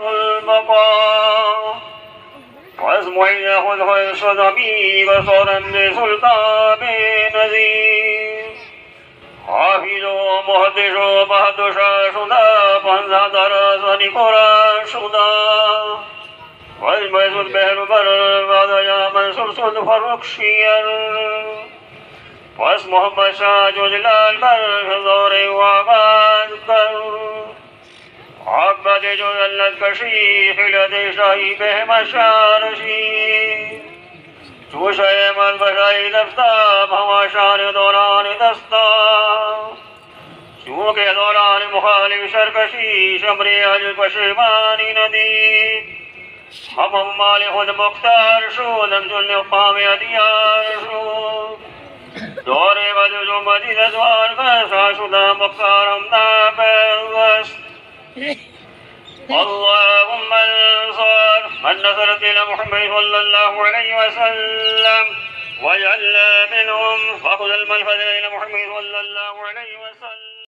البقاء واسمع ياخذ يشهد بي بصرا بسلطان نذير حافظ مهدش بهدش شدا فانزا درس نقرا شدا والميز البهر بر بعد يا من سلسل فرق شير واسمه مساج جلال بر حضور وغاز بر عبد جل الكشيح لدي شايبه مشارشي توشي من بشاي دفتاب هوا شان دوران دستا شوك دوران مخالف شركشي شمري البشيماني ندي حمم مالي خود مختار شو دم جل قام يديار شو دوري بدو مدينة دوار قصا شدا مختارم نابل اللهم انصر من نصر دين محمد صلى الله عليه وسلم واجعلنا منهم فخذ المنفذ الى محمد صلى الله عليه وسلم.